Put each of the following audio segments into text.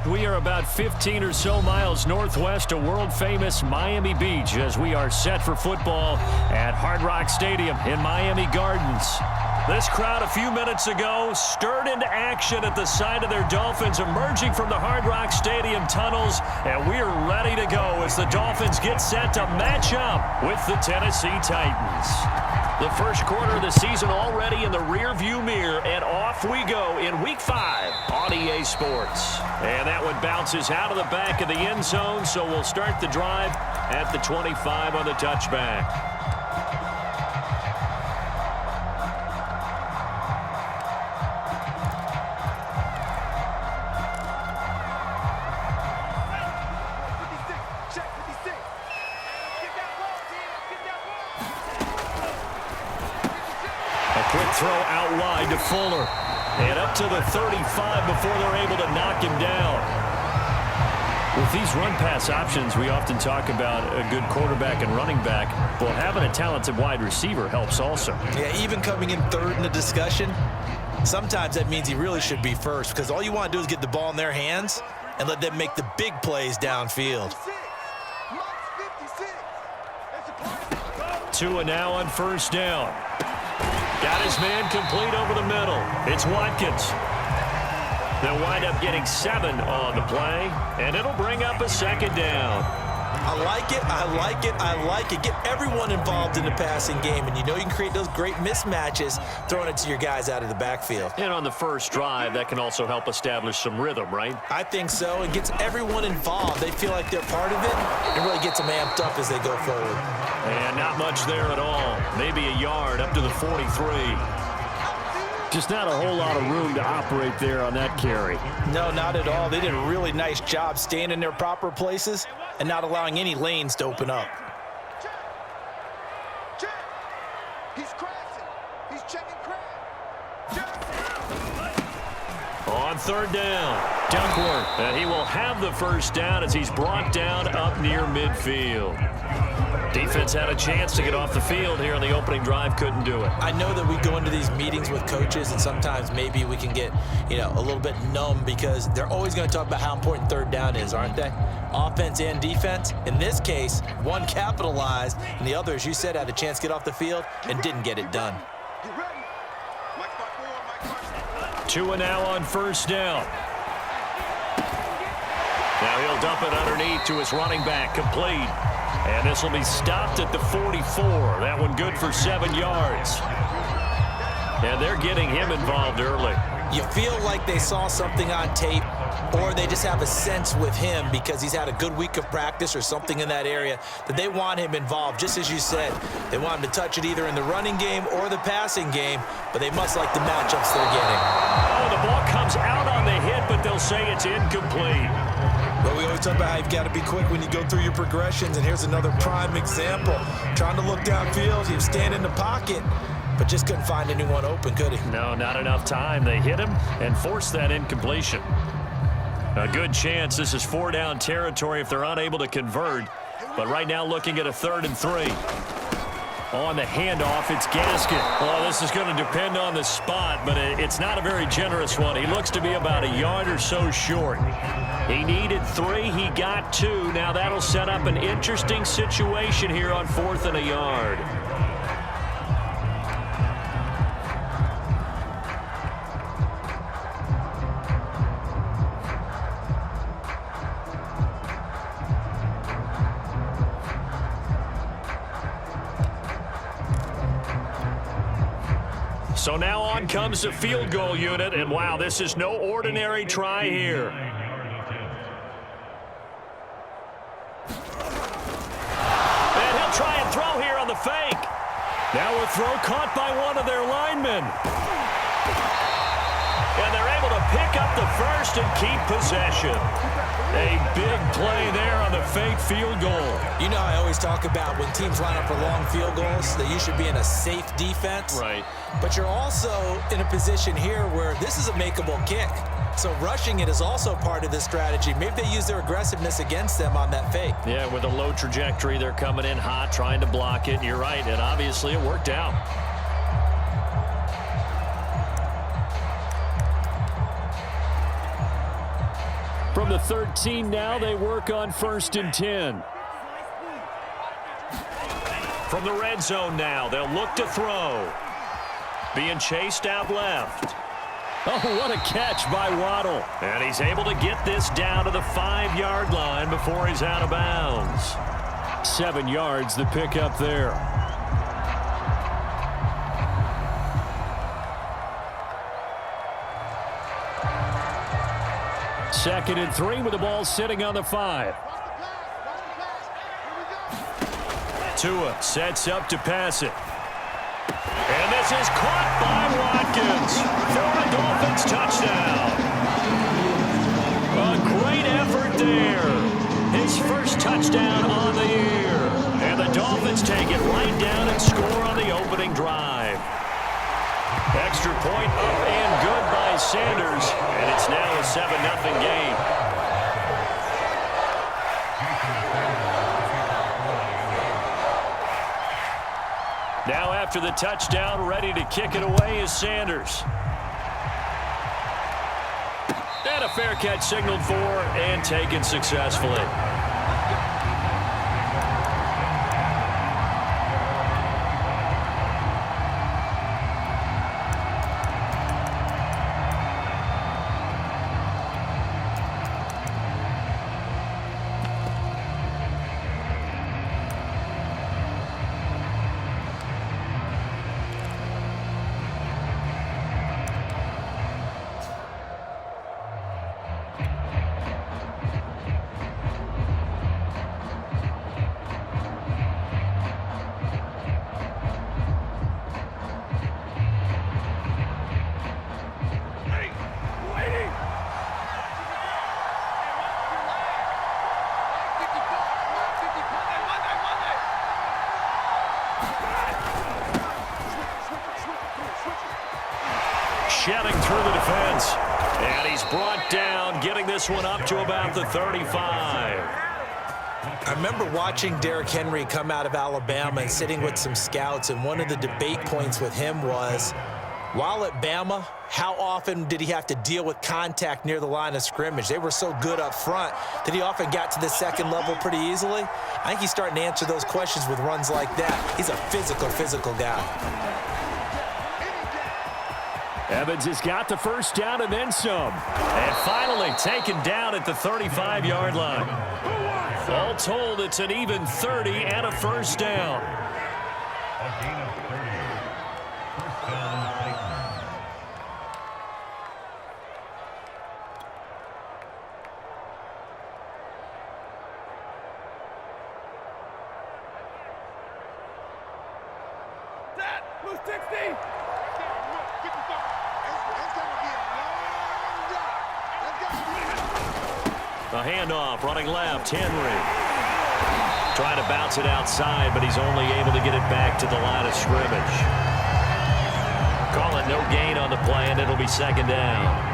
We are about 15 or so miles northwest of world-famous Miami Beach as we are set for football at Hard Rock Stadium in Miami Gardens. This crowd a few minutes ago stirred into action at the side of their Dolphins emerging from the Hard Rock Stadium tunnels, and we are ready to go as the Dolphins get set to match up with the Tennessee Titans. The first quarter of the season already in the rearview mirror, and off we go in Week 5 on EA Sports. And that one bounces out of the back of the end zone, so we'll start the drive at the 25 on the touchback. Quick throw out wide to Fuller. And up to the 35 before they're able to knock him down. With these run-pass options, we often talk about a good quarterback and running back. Well, having a talented wide receiver helps also. Yeah, even coming in third in the discussion, sometimes that means he really should be first because all you want to do is get the ball in their hands and let them make the big plays downfield. Tua now on first down. Got his man complete over the middle. It's Watkins. They'll wind up getting 7 on the play, and it'll bring up a second down. I like it, I like it, I like it. Get everyone involved in the passing game, and you know you can create those great mismatches throwing it to your guys out of the backfield. And on the first drive, that can also help establish some rhythm, right? I think so. It gets everyone involved. They feel like they're part of it, and really gets them amped up as they go forward. And not much there at all. Maybe a yard up to the 43. Just not a whole lot of room to operate there on that carry. No, not at all. They did a really nice job staying in their proper places and not allowing any lanes to open up. He's crashing. He's checking crash. On third down, Duckworth. And he will have the first down as he's brought down up near midfield. Defense had a chance to get off the field here on the opening drive, couldn't do it. I know that we go into these meetings with coaches, and sometimes maybe we can get, a little bit numb because they're always going to talk about how important third down is, aren't they? Offense and defense. In this case, one capitalized, and the other, as you said, had a chance to get off the field and didn't get it done. Tua now on first down. Now he'll dump it underneath to his running back, complete. And this will be stopped at the 44. That one good for 7 yards. And they're getting him involved early. You feel like they saw something on tape, or they just have a sense with him because he's had a good week of practice or something in that area that they want him involved. Just as you said, they want him to touch it either in the running game or the passing game, but they must like the matchups they're getting. Oh, the ball comes out on the hit, but they'll say it's incomplete. But we always talk about how you've got to be quick when you go through your progressions, and here's another prime example. Trying to look downfield, he was standing in the pocket, but just couldn't find anyone open, could he? No, not enough time. They hit him and forced that incompletion. A good chance this is 4-down territory if they're unable to convert, but right now looking at a 3rd and 3. On the handoff, it's Gaskin. Well, this is going to depend on the spot, but it's not a very generous one. He looks to be about a yard or so short. He needed 3. He got 2. Now that'll set up an interesting situation here on 4th and a yard. So now on comes the field goal unit, and wow, this is no ordinary try here. And he'll try and throw here on the fake. Now a throw caught by one of their linemen. And they're able to pick up the first and keep possession. A big play there on the fake field goal. You know, I always talk about when teams line up for long field goals that you should be in a safe defense. Right. But you're also in a position here where this is a makeable kick. So rushing it is also part of this strategy. Maybe they use their aggressiveness against them on that fake. Yeah, with a low trajectory, they're coming in hot, trying to block it. And you're right, and obviously it worked out. From the 13 now, they work on 1st and 10. From the red zone now, they'll look to throw. Being chased out left. Oh, what a catch by Waddle. And he's able to get this down to the 5-yard line before he's out of bounds. 7 yards the pickup there. Second and 3 with the ball sitting on the 5. Tua sets up to pass it. And this is caught by Watkins for a Dolphins touchdown. A great effort there. His first touchdown on the year. And the Dolphins take it right down and score on the opening drive. Extra point up and good by Sanders. And it's now a 7-0 game. Now after the touchdown, ready to kick it away is Sanders. And a fair catch signaled for and taken successfully. Shedding through the defense. And he's brought down, getting this one up to about the 35. I remember watching Derrick Henry come out of Alabama and sitting with some scouts, and one of the debate points with him was, while at Bama, how often did he have to deal with contact near the line of scrimmage? They were so good up front that he often got to the second level pretty easily. I think he's starting to answer those questions with runs like that. He's a physical guy. Evans has got the first down and then some. And finally taken down at the 35-yard line. All told, it's an even 30 and a first down. Blue 60. A handoff, running left, Henry. Trying to bounce it outside, but he's only able to get it back to the line of scrimmage. Calling no gain on the play, and it'll be second down.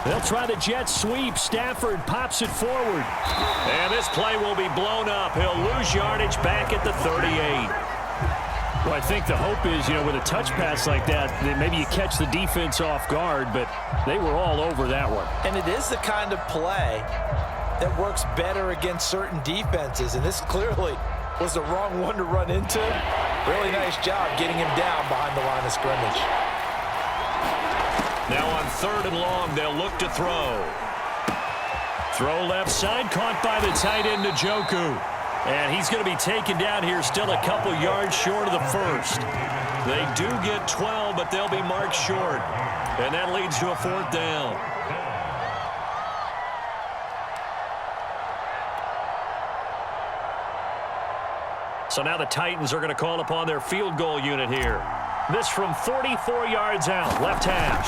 They'll try the jet sweep. Stafford pops it forward. And this play will be blown up. He'll lose yardage back at the 38. Well, I think the hope is, with a touch pass like that, that maybe you catch the defense off guard, but they were all over that one. And it is the kind of play that works better against certain defenses, and this clearly was the wrong one to run into. Really nice job getting him down behind the line of scrimmage. Now on 3rd and long, they'll look to throw. Throw left side, caught by the tight end, Njoku. And he's going to be taken down here, still a couple yards short of the first. They do get 12, but they'll be marked short. And that leads to a 4th down. So now the Titans are going to call upon their field goal unit here. This from 44 yards out, left hash.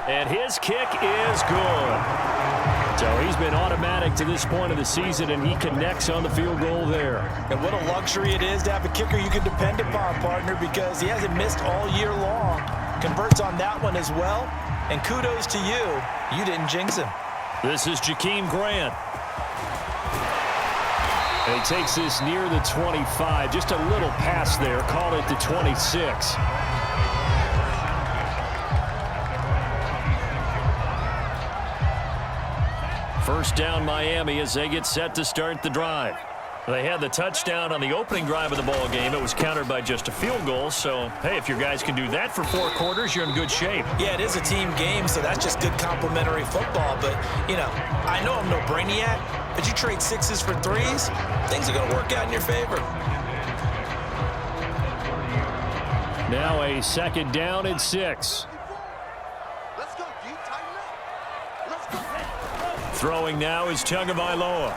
And his kick is good. So he's been automatic to this point of the season, and he connects on the field goal there. And what a luxury it is to have a kicker you can depend upon, partner, because he hasn't missed all year long. Converts on that one as well. And kudos to you. You didn't jinx him. This is Jakeem Grant. And he takes this near the 25. Just a little pass there. Call it the 26. First down Miami as they get set to start the drive. They had the touchdown on the opening drive of the ball game. It was countered by just a field goal. So, hey, if your guys can do that for 4 quarters, you're in good shape. Yeah, it is a team game, so that's just good complimentary football. But, you know, I know I'm no brainiac, but you trade 6s for 3s, things are going to work out in your favor. Now a second down and 6. Throwing now is Tagovailoa.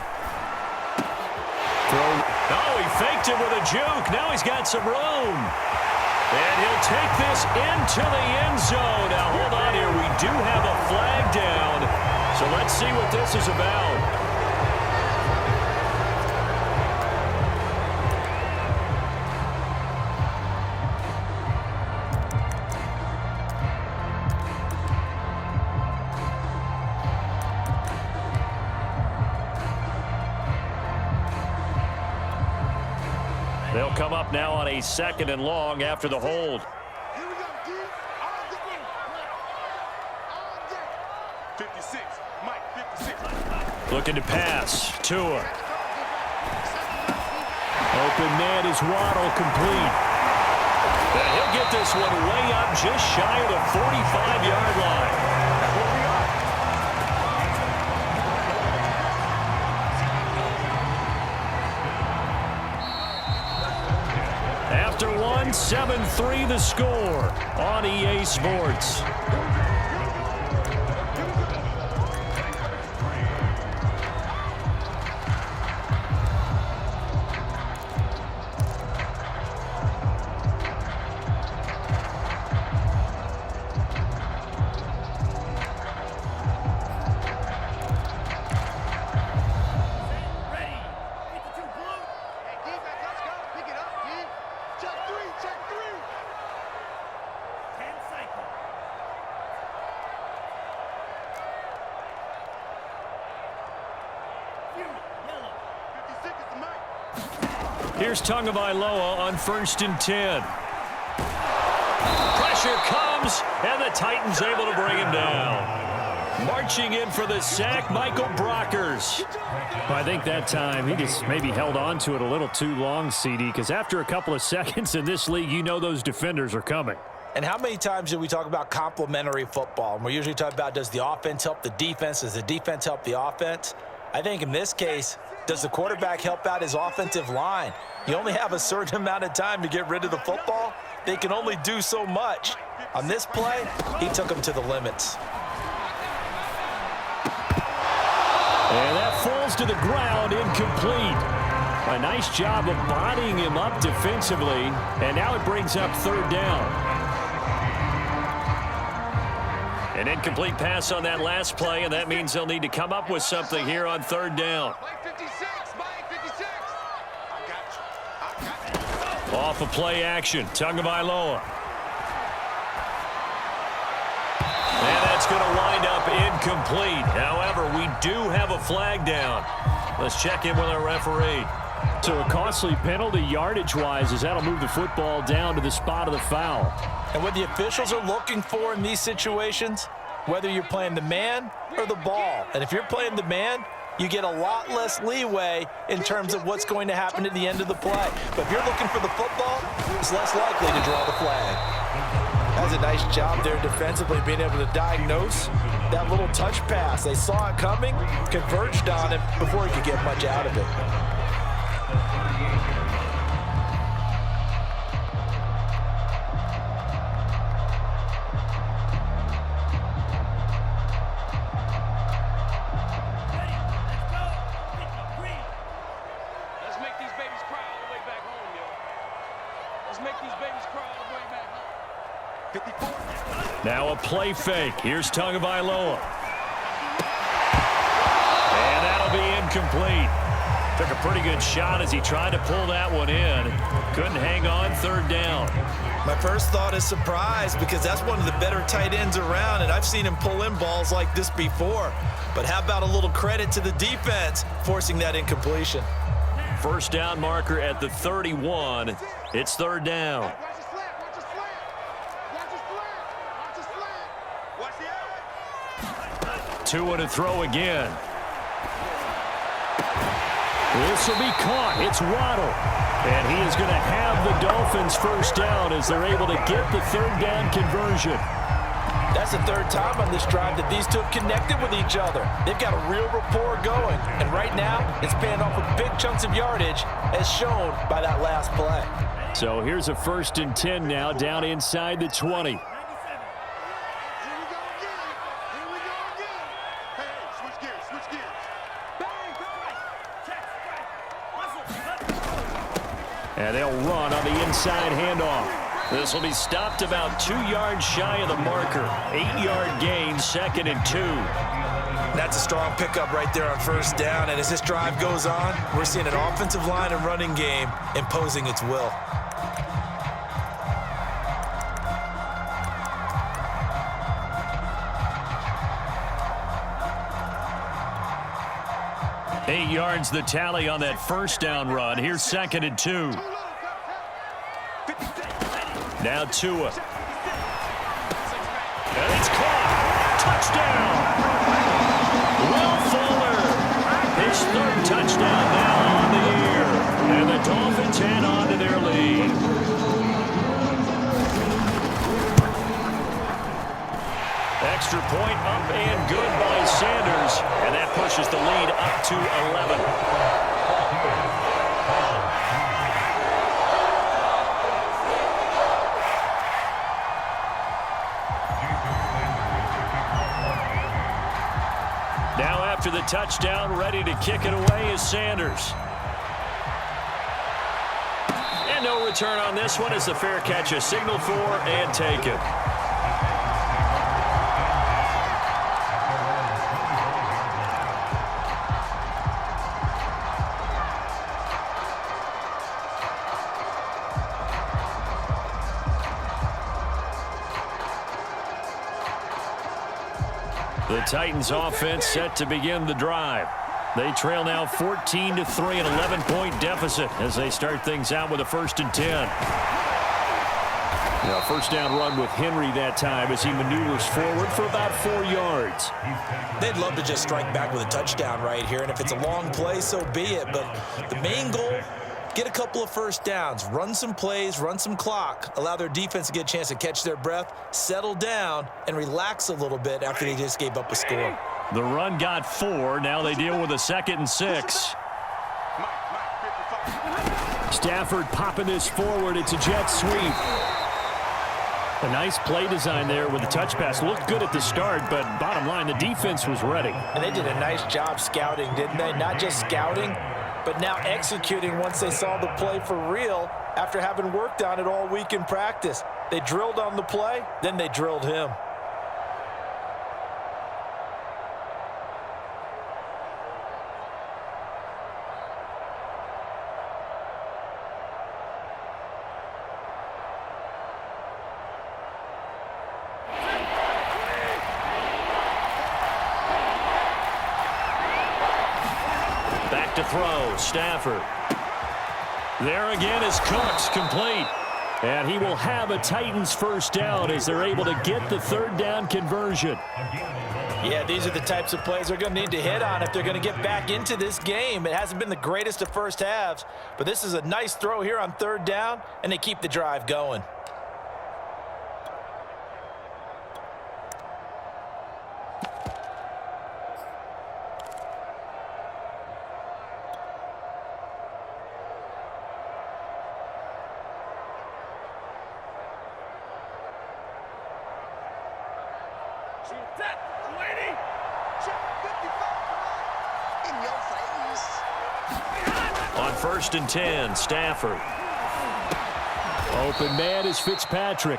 Oh, he faked it with a juke. Now he's got some room. And he'll take this into the end zone. Now, hold on here. We do have a flag down. So let's see what this is about. They'll come up now on a 2nd and long after the hold. Here we go, D. On the game. On deck. 56. Mike, 56. Looking to pass. Tua. Open man is Waddle, complete. And he'll get this one way up just shy of the 45-yard line. After one, 7-3 the score on EA Sports. Here's Tagovailoa on 1st and 10. Pressure comes, and the Titans able to bring him down. Marching in for the sack, Michael Brockers. I think that time he just maybe held on to it a little too long, CD, because after a couple of seconds in this league, you know those defenders are coming. And how many times do we talk about complementary football? And we're usually talking about, does the offense help the defense? Does the defense help the offense? I think in this case, does the quarterback help out his offensive line? You only have a certain amount of time to get rid of the football. They can only do so much. On this play, he took them to the limits. And that falls to the ground, incomplete. A nice job of bodying him up defensively, and now it brings up 3rd down. An incomplete pass on that last play, and that means they'll need to come up with something here on 3rd down. Off of play action, Tagovailoa. And that's going to wind up incomplete. However, we do have a flag down. Let's check in with our referee. So a costly penalty yardage-wise as that'll move the football down to the spot of the foul. And what the officials are looking for in these situations, whether you're playing the man or the ball. And if you're playing the man, you get a lot less leeway in terms of what's going to happen at the end of the play. But if you're looking for the football, it's less likely to draw the flag. That's a nice job there defensively, being able to diagnose that little touch pass. They saw it coming, converged on it before he could get much out of it. Now a play fake. Here's Tagovailoa. incomplete. Took a pretty good shot as he tried to pull that one in. Couldn't hang on third down. My first thought is surprise because that's one of the better tight ends around, and I've seen him pull in balls like this before. But how about a little credit to the defense forcing that incompletion? First down marker at the 31. It's third down. Watch the slant. Watch the slant. Watch the slant. Watch the slant. Watch the Tua to throw again. This will be caught. It's Waddle. And he is going to have the Dolphins first down as they're able to get the third down conversion. That's the third time on this drive that these two have connected with each other. They've got a real rapport going. And right now, it's paying off with big chunks of yardage as shown by that last play. So here's a 1st and 10 now down inside the 20. Here we go again. Hey, switch gears. Switch gears. And they'll run on the inside handoff. This will be stopped about 2 yards shy of the marker. 8-yard gain, 2nd and 2. That's a strong pickup right there on first down. And as this drive goes on, we're seeing an offensive line and running game imposing its will. Eight yards the tally on that first down run. Here's 2nd and 2. Now Tua. And it's caught. Touchdown. Will Fuller. His 3rd touchdown now on the year. And the Dolphins head on to their lead. Extra point up and good by Sanders. And that pushes the lead up to 11. Now after the touchdown, ready to kick it away is Sanders. And no return on this one as the fair catch is signaled for and taken. The Titans offense set to begin the drive. They trail now 14-3, an 11-point deficit as they start things out with a 1st and 10. Now, first down run with Henry that time as he maneuvers forward for about 4 yards. They'd love to just strike back with a touchdown right here, and if it's a long play, so be it. But the main goal, get a couple of first downs, run some plays, run some clock, allow their defense to get a chance to catch their breath, settle down, and relax a little bit after they just gave up a score. The run got 4. Now they deal with a 2nd and 6. Stafford popping this forward. It's a jet sweep. A nice play design there with the touch pass. Looked good at the start, but bottom line, the defense was ready. And they did a nice job scouting, didn't they? Not just scouting, but now executing once they saw the play for real after having worked on it all week in practice. They drilled on the play, then they drilled him. To throw, Stafford. There again is Cooks, complete. And he will have a Titans first down as they're able to get the 3rd down conversion. Yeah, these are the types of plays they're going to need to hit on if they're going to get back into this game. It hasn't been the greatest of first halves, but this is a nice throw here on 3rd down, and they keep the drive going. On 1st and 10, Stafford. Open man is Fitzpatrick.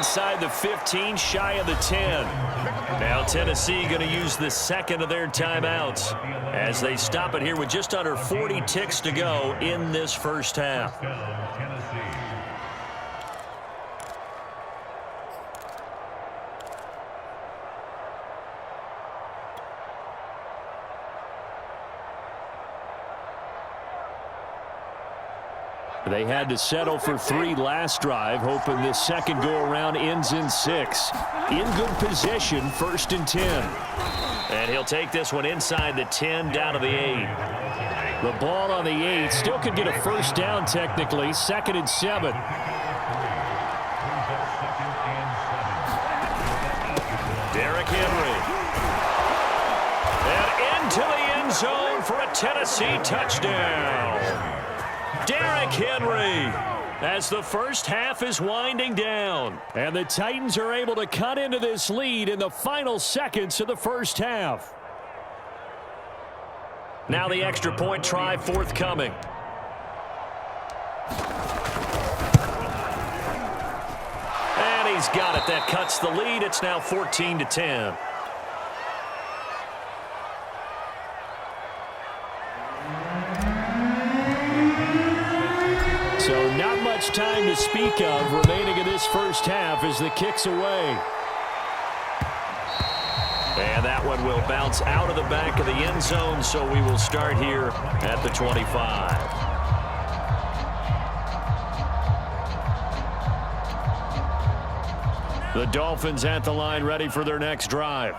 inside the 15, shy of the 10. Now Tennessee going to use the second of their timeouts as they stop it here with just under 40 ticks to go in this first half. They had to settle for 3 last drive, hoping this second go-around ends in 6. In good position, 1st and 10. And he'll take this one inside the 10, down to the 8. The ball on the 8, still could get a first down technically, 2nd and 7. Derrick Henry. And into the end zone for a Tennessee touchdown. Derrick Henry, as the first half is winding down. And the Titans are able to cut into this lead in the final seconds of the first half. Now the extra point try forthcoming. And he's got it. That cuts the lead. It's now 14-10. So not much time to speak of remaining in this first half as the kick's away. And that one will bounce out of the back of the end zone, so we will start here at the 25. The Dolphins at the line ready for their next drive.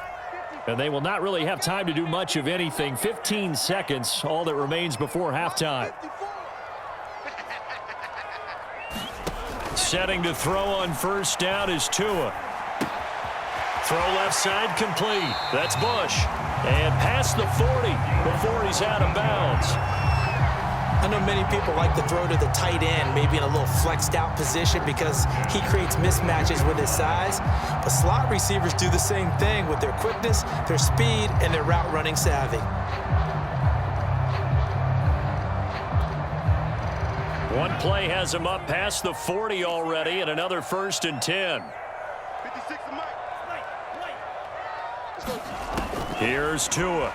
And they will not really have time to do much of anything. 15 seconds, all that remains before halftime. Setting to throw on first down is Tua. Throw left side complete. That's Bush. And past the 40 before he's out of bounds. I know many people like to throw to the tight end, maybe in a little flexed out position because he creates mismatches with his size. But slot receivers do the same thing with their quickness, their speed, and their route running savvy. One play has him up past the 40 already, and another 1st and 10. 56 to Mike. Here's Tua.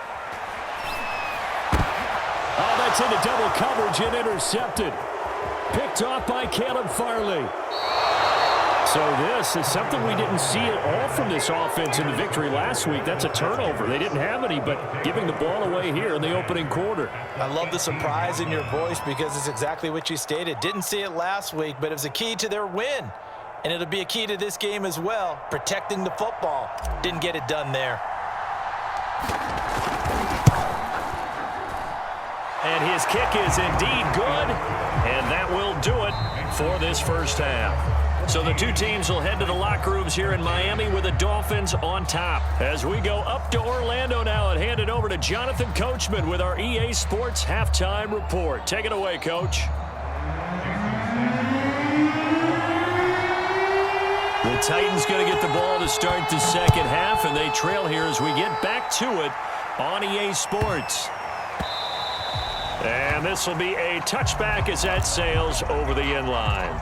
Oh, that's into double coverage and intercepted. Picked off by Caleb Farley. So this is something we didn't see at all from this offense in the victory last week. That's a turnover. They didn't have any, but giving the ball away here in the opening quarter. I love the surprise in your voice because it's exactly what you stated. Didn't see it last week, but it was a key to their win. And it'll be a key to this game as well, protecting the football. Didn't get it done there. And his kick is indeed good, and that will do it for this first half. So the two teams will head to the locker rooms here in Miami with the Dolphins on top. As we go up to Orlando now and hand it over to Jonathan Coachman with our EA Sports Halftime Report. Take it away, Coach. The Titans going to get the ball to start the second half, and they trail here as we get back to it on EA Sports. And this will be a touchback as that sails over the end line.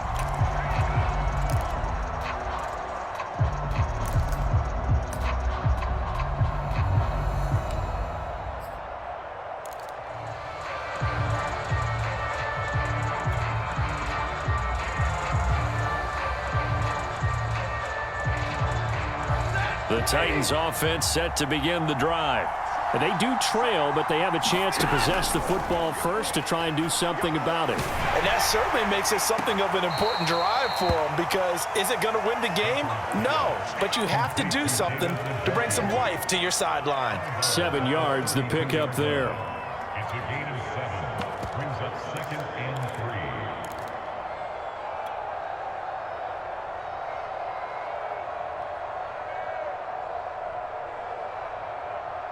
The Titans offense set to begin the drive. And they do trail, but they have a chance to possess the football first to try and do something about it. And that certainly makes it something of an important drive for them because is it going to win the game? No, but you have to do something to bring some life to your sideline. 7 yards, the pickup there. It's a gain of 7. Brings up 2nd and 3.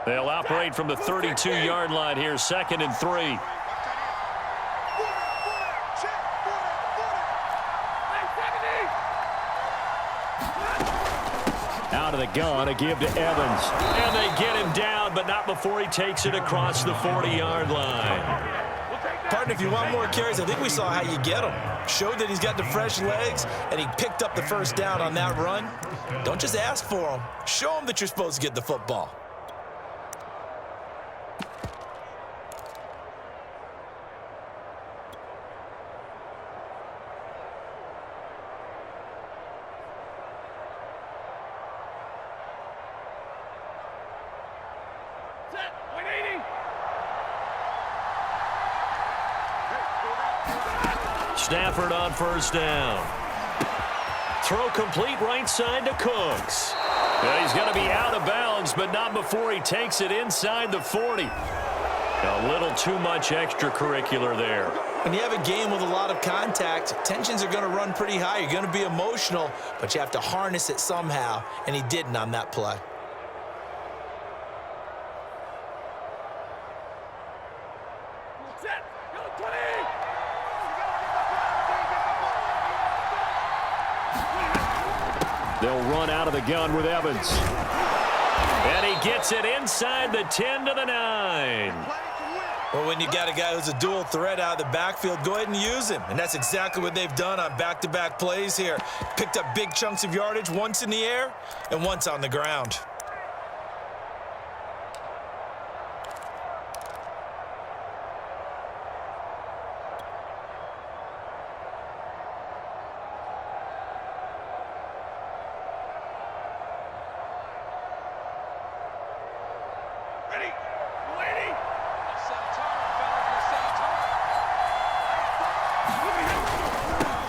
They'll operate from the 32-yard line here, 2nd and 3. Out of the gun, a give to Evans. And they get him down, but not before he takes it across the 40-yard line. Partner, if you want more carries, I think we saw how you get them. Showed that he's got the fresh legs, and he picked up the first down on that run. Don't just ask for them. Show them that you're supposed to get the football. Stafford on first down. Throw complete right side to Cooks. Yeah, he's going to be out of bounds, but not before he takes it inside the 40. A little too much extracurricular there. When you have a game with a lot of contact, tensions are going to run pretty high. You're going to be emotional, but you have to harness it somehow, and he didn't on that play. They'll run out of the gun with Evans. And he gets it inside the 10 to the 9. Well, when you got a guy who's a dual threat out of the backfield, go ahead and use him. And that's exactly what they've done on back-to-back plays here. Picked up big chunks of yardage, once in the air and once on the ground.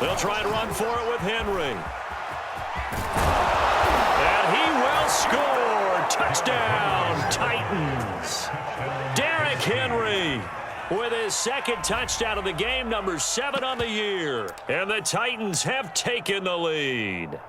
They'll try and run for it with Henry. And he will score. Touchdown, Titans. Derrick Henry with his second touchdown of the game, number 7 on the year. And the Titans have taken the lead.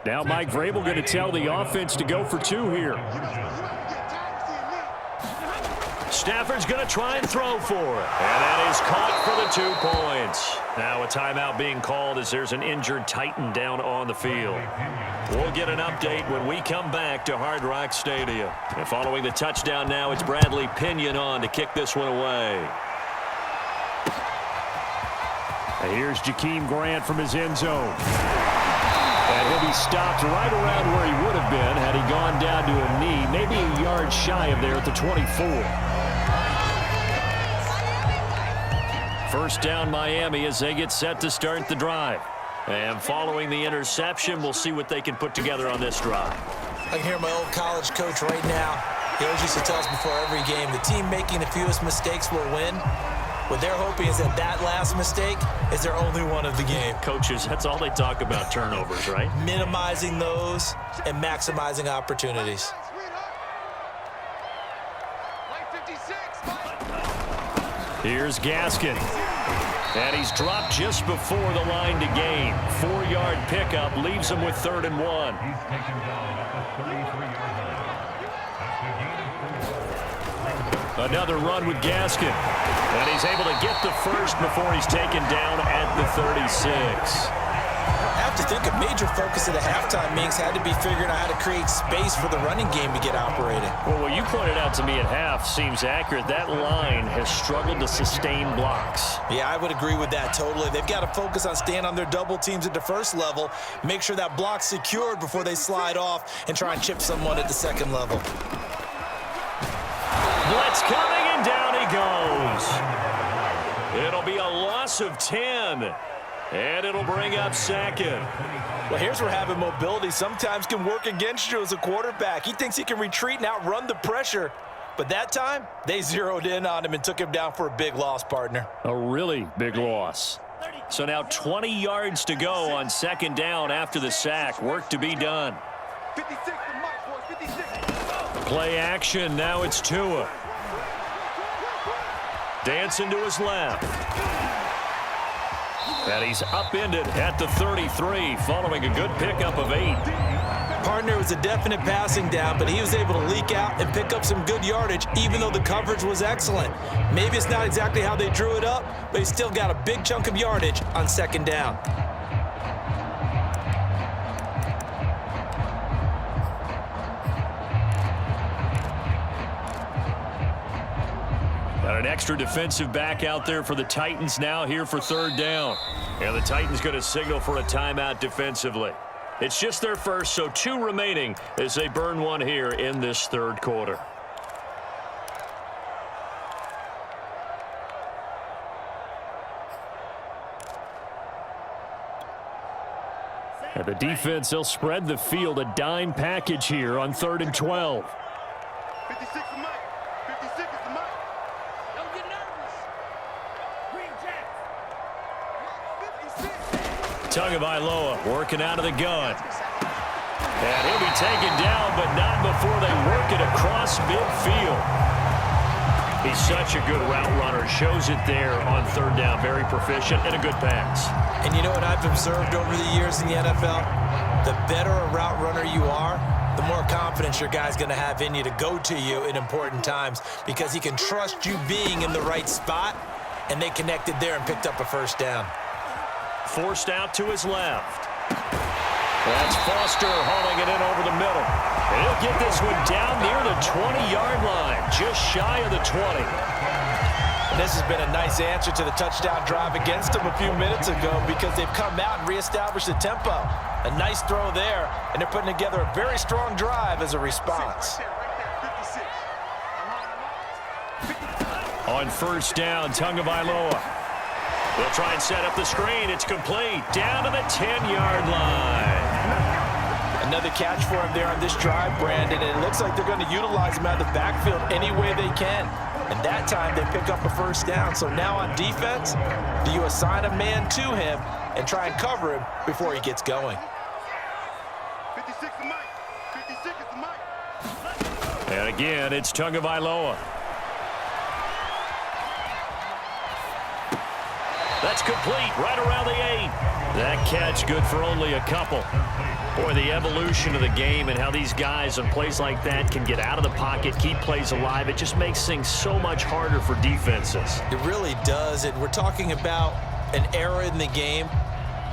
Now Mike Vrabel going to tell the offense to go for 2 here. Stafford's going to try and throw for it. And that is caught for the 2 points. Now a timeout being called as there's an injured Titan down on the field. We'll get an update when we come back to Hard Rock Stadium. And following the touchdown now, it's Bradley Pinion on to kick this one away. And here's Jakeem Grant from his end zone. And he'll be stopped right around where he would have been had he gone down to a knee, maybe a yard shy of there at the 24. First down Miami as they get set to start the drive. And following the interception, we'll see what they can put together on this drive. I can hear my old college coach right now. He always used to tell us before every game, the team making the fewest mistakes will win. What they're hoping is that that last mistake is their only one of the game. Coaches, that's all they talk about, turnovers, right? Minimizing those and maximizing opportunities. Here's Gaskin. And he's dropped just before the line to gain. 4-yard pickup leaves him with 3rd and 1. He's taken down at the 33-yard line. Another run with Gaskin. And he's able to get the first before he's taken down at the 36. I have to think a major focus of the halftime meetings had to be figuring out how to create space for the running game to get operating. Well, what you pointed out to me at half seems accurate. That line has struggled to sustain blocks. Yeah, I would agree with that totally. They've got to focus on staying on their double teams at the first level, make sure that block's secured before they slide off and try and chip someone at the second level. Blitz coming, and down he goes. It'll be a loss of 10. And it'll bring up 2nd. Well, here's where having mobility sometimes can work against you as a quarterback. He thinks he can retreat and outrun the pressure. But that time, they zeroed in on him and took him down for a big loss, partner. A really big loss. So now 20 yards to go on 2nd down after the sack. Work to be done. 56 to Mike, boys, 56. Play action. Now it's Tua. Dancing to his left. And he's upended at the 33 following a good pickup of 8. Partner was a definite passing down, but he was able to leak out and pick up some good yardage, even though the coverage was excellent. Maybe it's not exactly how they drew it up, but he still got a big chunk of yardage on second down. Got an extra defensive back out there for the Titans now here for third down. And the Titans going to signal for a timeout defensively. It's just their first, so 2 remaining as they burn one here in this third quarter. And the defense, they'll spread the field, a dime package here on 3rd and 12. 56 is Mike. 56 is the Mike. Don't get nervous. Green Jack. 56. Tagovailoa working out of the gun. And he'll be taken down, but not before they work it across midfield. He's such a good route runner. Shows it there on 3rd down. Very proficient and a good pass. And you know what I've observed over the years in the NFL? The better a route runner you are, the more confidence your guy's going to have in you to go to you in important times because he can trust you being in the right spot, and they connected there and picked up a first down. Forced out to his left. That's Foster hauling it in over the middle. And he'll get this one down near the 20-yard line, just shy of the 20. And this has been a nice answer to the touchdown drive against them a few minutes ago because they've come out and reestablished the tempo. A nice throw there, and they're putting together a very strong drive as a response. On first down, Tagovailoa. They'll try and set up the screen. It's complete. Down to the 10-yard line. Another catch for him there on this drive, Brandon, and it looks like they're going to utilize him out of the backfield any way they can. And that time they pick up a first down. So now on defense, do you assign a man to him and try and cover him before he gets going? 56 is Mike. 56 is the Mike. And again, it's Tagovailoa. That's complete, right around the 8. That catch good for only a couple. Boy, the evolution of the game and how these guys on plays like that can get out of the pocket, keep plays alive, it just makes things so much harder for defenses. It really does, and we're talking about an era in the game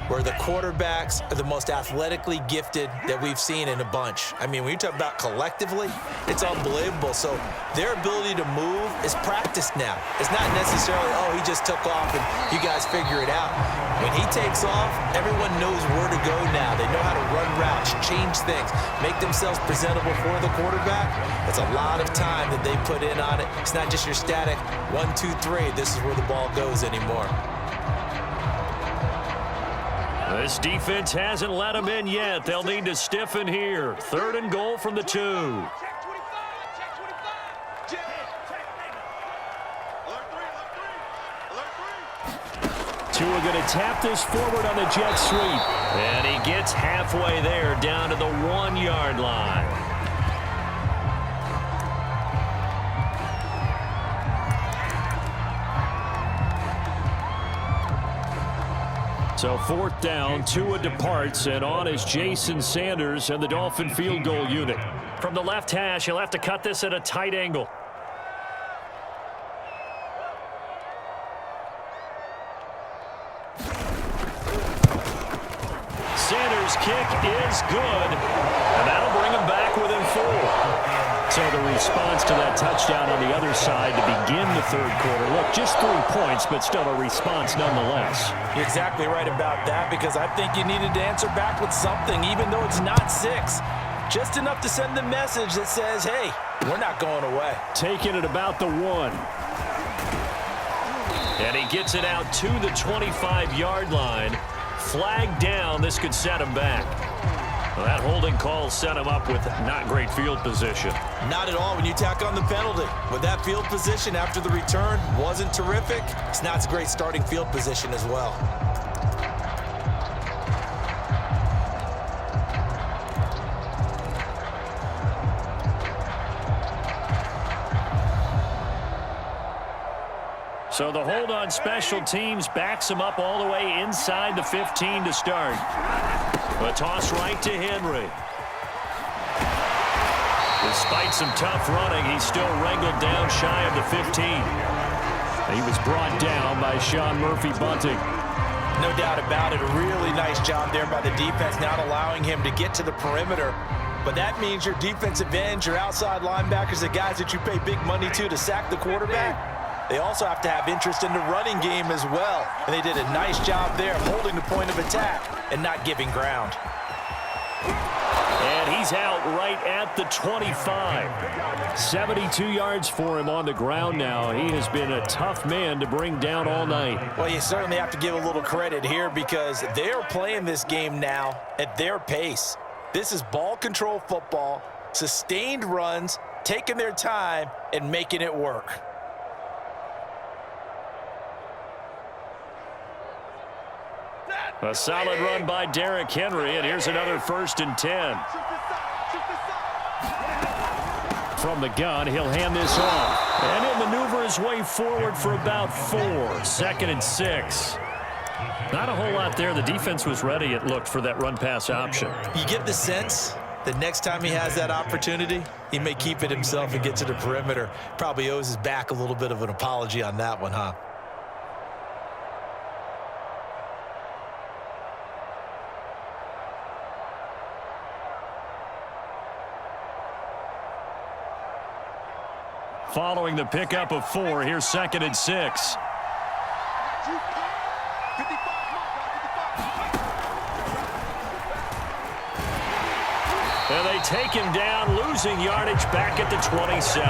where the quarterbacks are the most athletically gifted that we've seen in a bunch. I mean, when you talk about collectively, it's unbelievable. So their ability to move is practiced now. It's not necessarily, oh, he just took off and you guys figure it out. When he takes off, everyone knows where to go now. They know how to run routes, change things, make themselves presentable for the quarterback. It's a lot of time that they put in on it. It's not just your static 1, 2, 3, this is where the ball goes anymore. This defense hasn't let them in yet. They'll need to stiffen here. 3rd and goal from the 2. Check 25. Check 25. Check. Alert 3. Alert 3. Tua going to tap this forward on the jet sweep. And he gets halfway there down to the 1-yard line. So 4th down, Tua departs, and on is Jason Sanders and the Dolphin field goal unit. From the left hash, he'll have to cut this at a tight angle. Sanders' kick is good, and that'll bring him back within 4. So the response to that touchdown on the other side to begin the 3rd quarter. Look, just 3 points, but still a response nonetheless. You're exactly right about that because I think you needed to answer back with something, even though it's not 6. Just enough to send the message that says, hey, we're not going away. Taking it about the 1. And he gets it out to the 25-yard line. Flag down. This could set him back. Well, that holding call set him up with not great field position. Not at all when you tack on the penalty. With that field position after the return wasn't terrific, it's not a great starting field position as well. So the hold on special teams backs him up all the way inside the 15 to start. A toss right to Henry. Despite some tough running, he's still wrangled down shy of the 15. He was brought down by Sean Murphy-Bunting. No doubt about it. A really nice job there by the defense, not allowing him to get to the perimeter. But that means your defensive ends, your outside linebackers, the guys that you pay big money to sack the quarterback, they also have to have interest in the running game as well. And they did a nice job there holding the point of attack and not giving ground. And he's out right at the 25. 72 yards for him on the ground now. He has been a tough man to bring down all night. Well, you certainly have to give a little credit here because they're playing this game now at their pace. This is ball control football, sustained runs, taking their time and making it work. A solid run by Derrick Henry, and here's another 1st and 10. From the gun, he'll hand this off. And he'll maneuver his way forward for about 4. 2nd and 6. Not a whole lot there. The defense was ready, it looked, for that run-pass option. You get the sense that next time he has that opportunity, he may keep it himself and get to the perimeter. Probably owes his back a little bit of an apology on that one, huh? Following the pickup of 4, here's 2nd and 6. And they take him down, losing yardage back at the 27.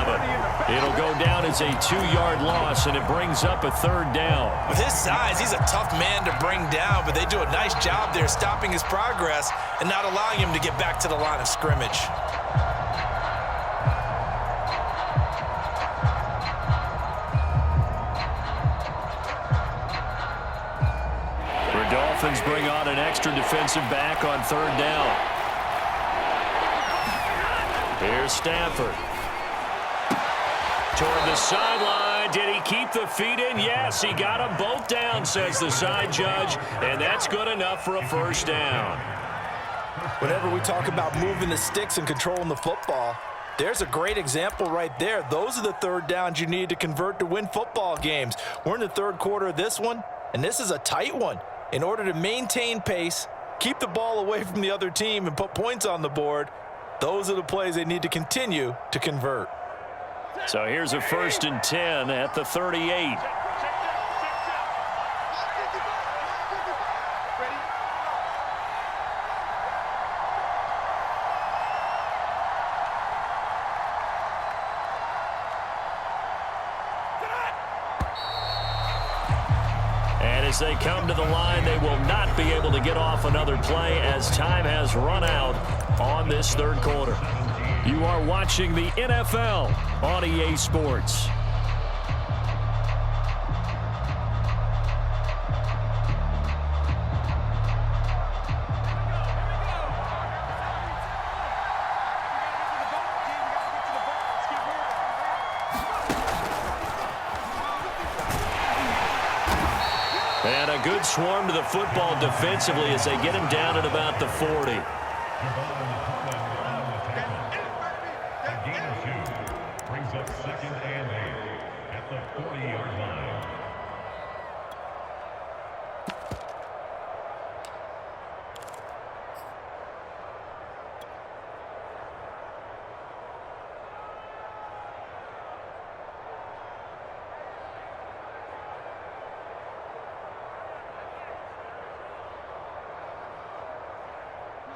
It'll go down as a 2-yard loss, and it brings up a 3rd down. With his size, he's a tough man to bring down, but they do a nice job there stopping his progress and not allowing him to get back to the line of scrimmage. Dolphins bring on an extra defensive back on 3rd down. Here's Stafford. Toward the sideline. Did he keep the feet in? Yes, he got them both down, says the side judge, and that's good enough for a 1st down. Whenever we talk about moving the sticks and controlling the football, there's a great example right there. Those are the 3rd downs you need to convert to win football games. We're in the 3rd quarter of this one, and this is a tight one. In order to maintain pace, keep the ball away from the other team, and put points on the board, those are the plays they need to continue to convert. So here's a 1st and 10 at the 38. As they come to the line, they will not be able to get off another play as time has run out on this 3rd quarter. You are watching the NFL on EA Sports. And a good swarm to the football defensively as they get him down at about the 40. A gain of 2 brings up 2nd and 8 at the 40-yard line.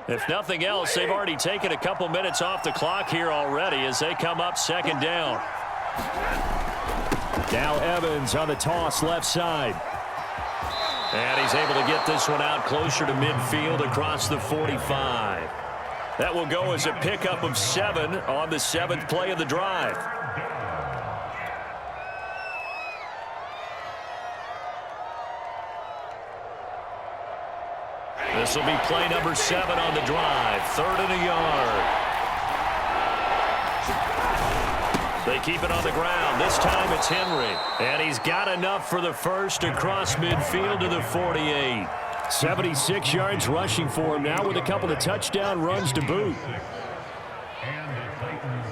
If nothing else, they've already taken a couple minutes off the clock here already as they come up 2nd down. Now Evans on the toss left side. And he's able to get this one out closer to midfield across the 45. That will go as a pickup of 7 on the 7th play of the drive. This will be play number 7 on the drive. 3rd and a yard. They keep it on the ground. This time it's Henry. And he's got enough for the 1st across midfield to the 48. 76 yards rushing for him now with a couple of touchdown runs to boot. And the Titans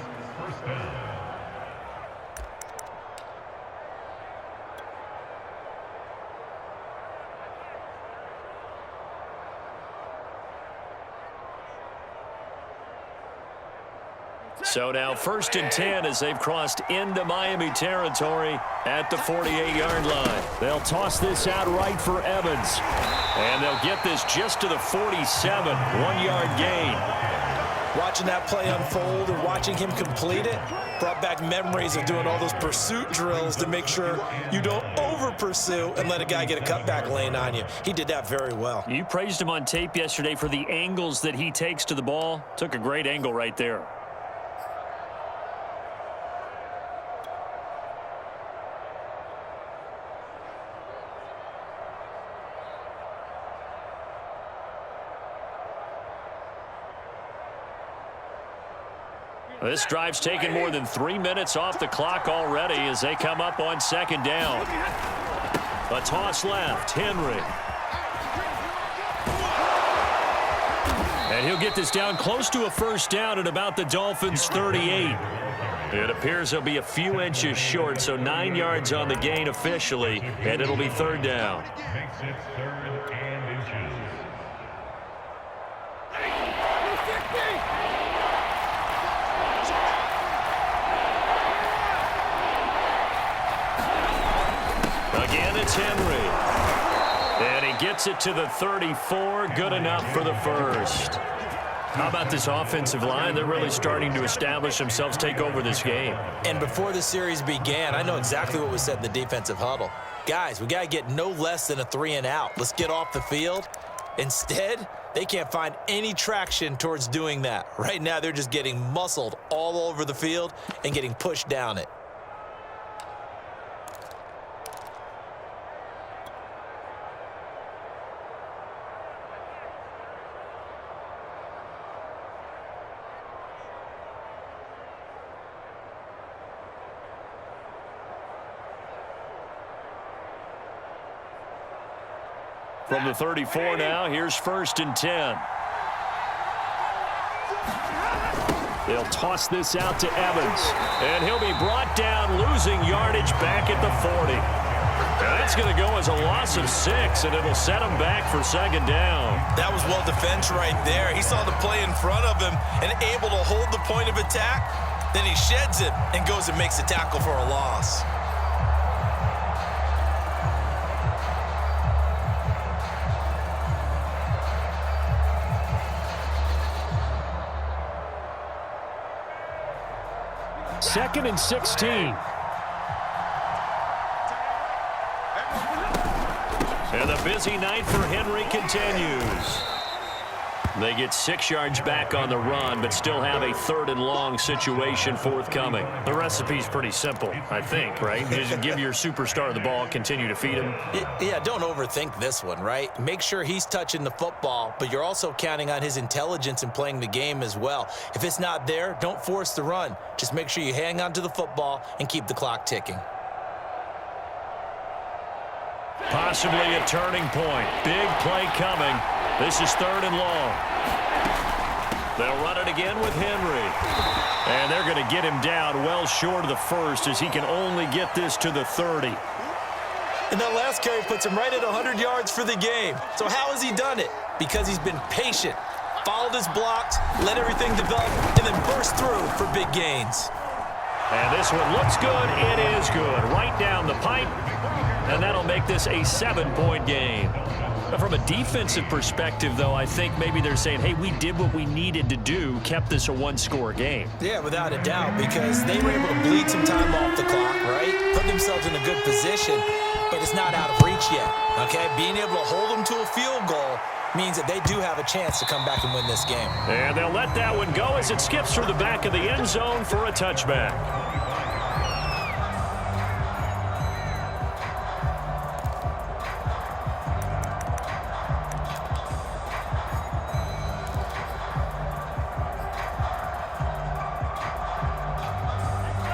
So now 1st and 10 as they've crossed into Miami territory at the 48-yard line. They'll toss this out right for Evans. And they'll get this just to the 47, 1-yard gain. Watching that play unfold and watching him complete it brought back memories of doing all those pursuit drills to make sure you don't over-pursue and let a guy get a cutback lane on you. He did that very well. You praised him on tape yesterday for the angles that he takes to the ball. Took a great angle right there. This drive's taken more than 3 minutes off the clock already as they come up on 2nd down. A toss left, Henry. And he'll get this down close to a 1st down at about the Dolphins' 38. It appears he'll be a few inches short, so 9 yards on the gain officially, and it'll be 3rd down. Makes it 3rd and inches. Again, it's Henry. And he gets it to the 34. Good enough for the 1st. How about this offensive line? They're really starting to establish themselves, take over this game. And before the series began, I know exactly what was said in the defensive huddle. Guys, we got to get no less than a 3-and-out. Let's get off the field. Instead, they can't find any traction towards doing that. Right now, they're just getting muscled all over the field and getting pushed down it. From the 34 now, here's 1st and 10. They'll toss this out to Evans. And he'll be brought down, losing yardage back at the 40. Now that's going to go as a loss of 6, and it'll set him back for 2nd down. That was well defense right there. He saw the play in front of him and able to hold the point of attack. Then he sheds it and goes and makes a tackle for a loss. Second and 16. And the busy night for Henry continues. They get 6 yards back on the run, but still have a 3rd and long situation forthcoming. The recipe's pretty simple, I think, right? Just give your superstar the ball, continue to feed him. Yeah, don't overthink this one, right? Make sure he's touching the football, but you're also counting on his intelligence in playing the game as well. If it's not there, don't force the run. Just make sure you hang on to the football and keep the clock ticking. Possibly a turning point. Big play coming. This is 3rd and long. They'll run it again with Henry. And they're going to get him down well short of the 1st as he can only get this to the 30. And that last carry puts him right at 100 yards for the game. So how has he done it? Because he's been patient, followed his blocks, let everything develop, and then burst through for big gains. And this one looks good. It is good. Right down the pipe. And that'll make this a 7-point game. From a defensive perspective, though, I think maybe they're saying, hey, we did what we needed to do, kept this a 1-score game. Yeah, without a doubt, because they were able to bleed some time off the clock, right? Put themselves in a good position, but it's not out of reach yet, okay? Being able to hold them to a field goal means that they do have a chance to come back and win this game. And they'll let that one go as it skips through the back of the end zone for a touchback.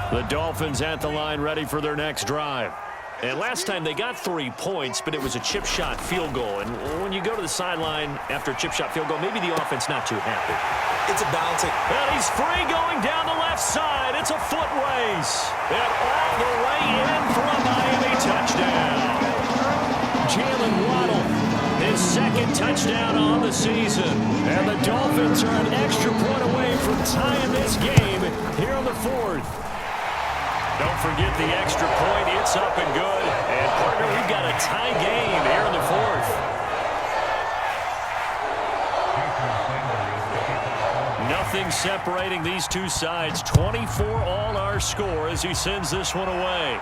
The Dolphins at the line ready for their next drive. And last time they got 3 points, but it was a chip shot field goal. And when you go to the sideline after a chip shot field goal, maybe the offense not too happy. It's a balancing. And he's free going down the left side. It's a foot race. And all the way in for a Miami touchdown. Jalen Waddle, his 2nd touchdown on the season. And the Dolphins are an extra point away from tying this game Don't forget the extra point. It's up and good. And, partner, we've got a tie game here in the fourth. Nothing separating these two sides. 24 all our score as he sends this one away.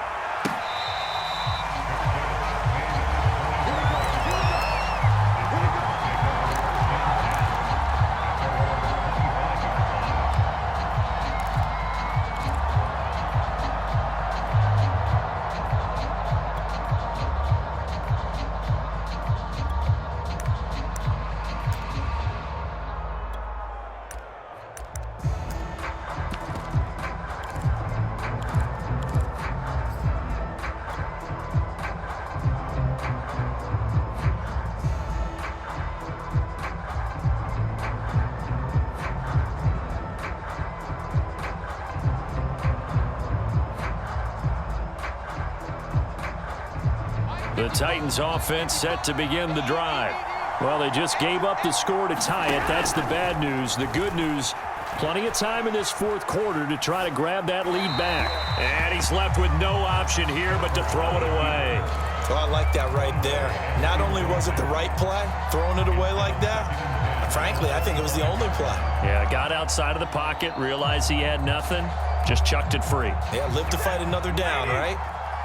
The Titans offense set to begin the drive. Well, they just gave up the score to tie it. That's the bad news. The good news, plenty of time in this fourth quarter to try to grab that lead back. And he's left with no option here but to throw it away. Well, I like that right there. Not only was it the right play, throwing it away like that, frankly, I think it was the only play. Yeah, got outside of the pocket, realized he had nothing, just chucked it free. Yeah, live to fight another down, right?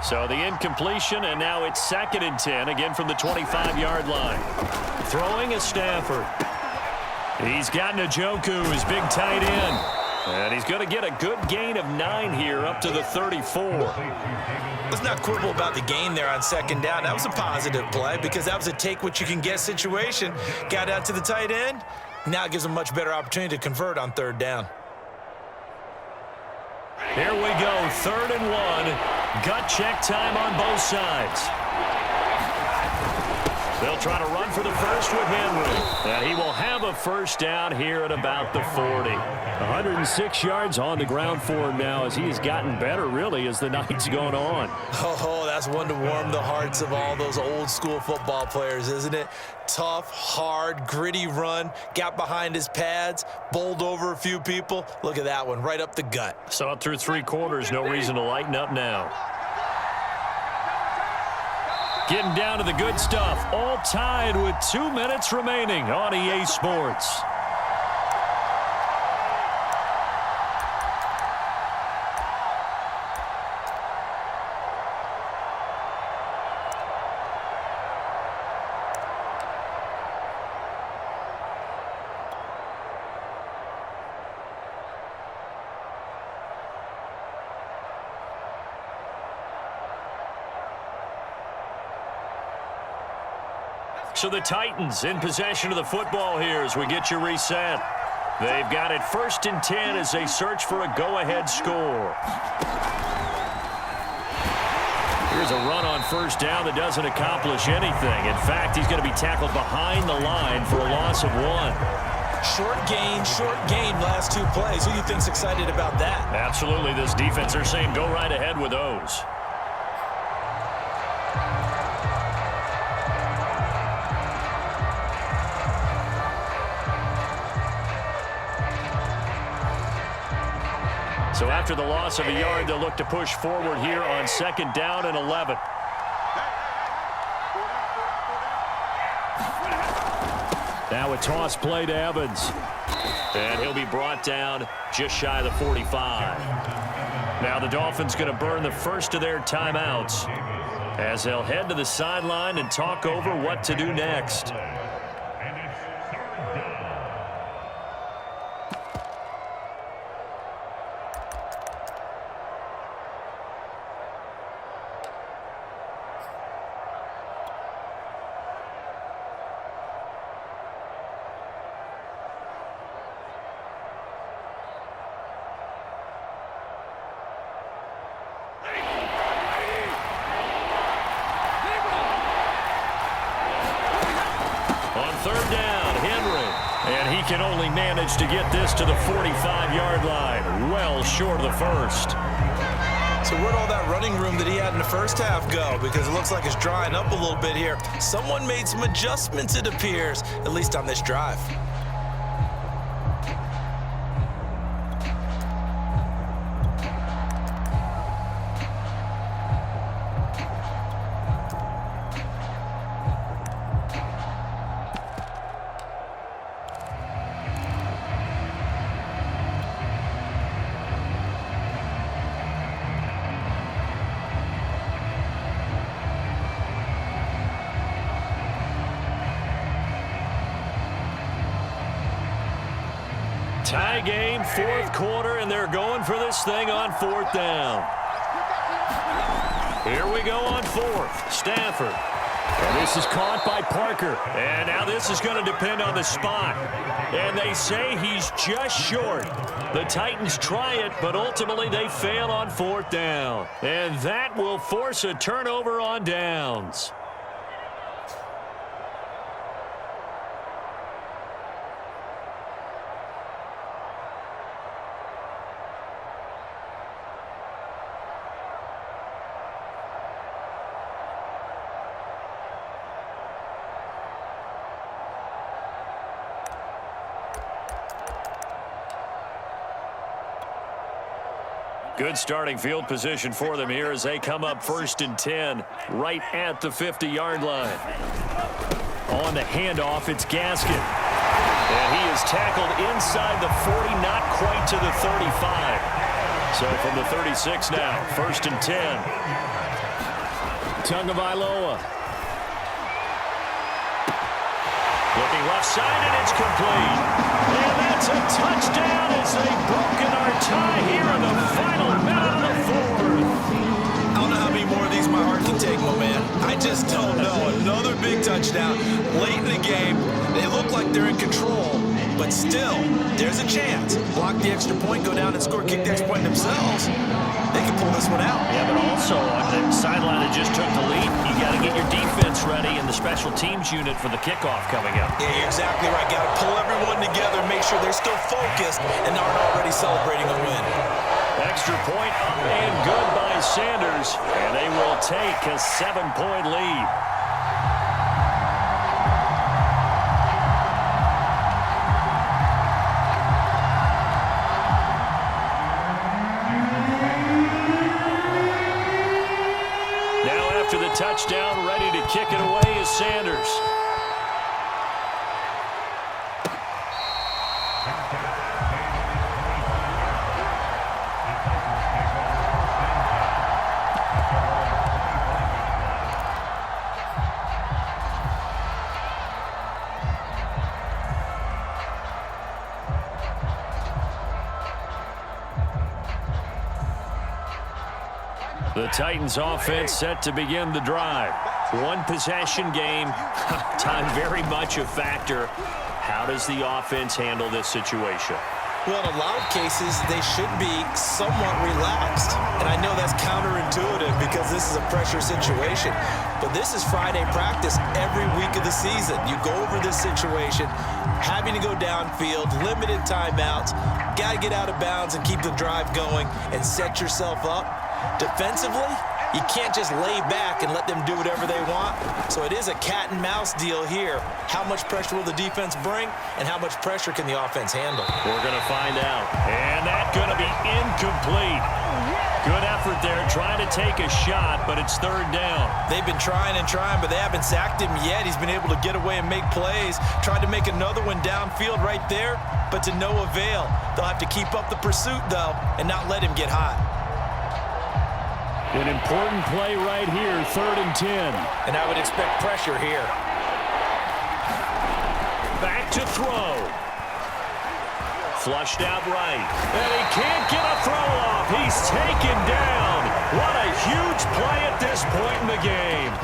So the incompletion, and now it's 2nd and 10, again from the 25-yard line. Throwing is Stafford. He's got Njoku, his big tight end. And he's going to get a good gain of 9 here up to the 34. Let's not quibble about the gain there on 2nd down. That was a positive play because that was a take-what-you-can-get situation. Got out to the tight end. Now it gives him a much better opportunity to convert on 3rd down. Here we go, 3rd and 1. Gut check time on both sides. They'll try to run for the first with Henry. And he will have a first down here at about the 40. 106 yards on the ground for him now as he has gotten better, really, as the night's going on. Oh, that's one to warm the hearts of all those old-school football players, isn't it? Tough, hard, gritty run. Got behind his pads, bowled over a few people. Look at that one, right up the gut. Saw it through 3 quarters. No reason to lighten up now. Getting down to the good stuff. All tied with 2 minutes remaining on EA Sports. So the Titans in possession of the football here as we get you reset. They've got it 1st and 10 as they search for a go-ahead score. Here's a run on 1st down that doesn't accomplish anything. In fact, he's going to be tackled behind the line for a loss of 1. Short gain last 2 plays. Who do you think's excited about that? Absolutely. This defense, they're saying go right ahead with those. So after the loss of a yard, they'll look to push forward here on 2nd down and 11. Now a toss play to Evans. And he'll be brought down just shy of the 45. Now the Dolphins going to burn the first of their timeouts as they'll head to the sideline and talk over what to do next. Can only manage to get this to the 45-yard line, well short of the first. So where'd all that running room that he had in the first half go? Because it looks like it's drying up a little bit here. Someone made some adjustments, it appears, at least on this drive. Tie game, fourth quarter, and they're going for this thing on fourth down. Here we go on fourth. Stafford. And this is caught by Parker. And now this is going to depend on the spot. And they say he's just short. The Titans try it, but ultimately they fail on fourth down. And that will force a turnover on downs. Good starting field position for them here as they come up 1st and 10 right at the 50-yard line. On the handoff, it's Gaskin. And he is tackled inside the 40, not quite to the 35. So from the 36 now, 1st and 10. Tagovailoa. Looking left side, and it's complete. And that's a touchdown as they've broken our tie here in the final minute of the fourth. I don't know how many more of these my heart can take, my man. I just don't know. Another big touchdown late in the game. They look like they're in control, but still, there's a chance. Block the extra point, go down and score, kick the extra point themselves. They can pull this one out. Yeah, but also on the sideline that just took the lead, you got to get your defense ready and the special teams unit for the kickoff coming up. Yeah, you're exactly right. Got to pull everyone together, make sure they're still focused and aren't already celebrating a win. Extra point up and good by Sanders, and they will take a 7-point lead. After the touchdown, ready to kick it away is Sanders. The Titans offense set to begin the drive. One possession game. Time very much a factor. How does the offense handle this situation? Well, in a lot of cases, they should be somewhat relaxed. And I know that's counterintuitive because this is a pressure situation. But this is Friday practice every week of the season. You go over this situation, having to go downfield, limited timeouts, got to get out of bounds and keep the drive going and set yourself up. Defensively, you can't just lay back and let them do whatever they want. So it is a cat and mouse deal here. How much pressure will the defense bring, and how much pressure can the offense handle? We're going to find out. And that's going to be incomplete. Good effort there, trying to take a shot, but it's third down. They've been trying and trying, but they haven't sacked him yet. He's been able to get away and make plays. Tried to make another one downfield right there, but to no avail. They'll have to keep up the pursuit, though, and not let him get hot. An important play right here, 3rd and 10. And I would expect pressure here. Back to throw. Flushed out right. And he can't get a throw off. He's taken down. What a huge play at this point in the game.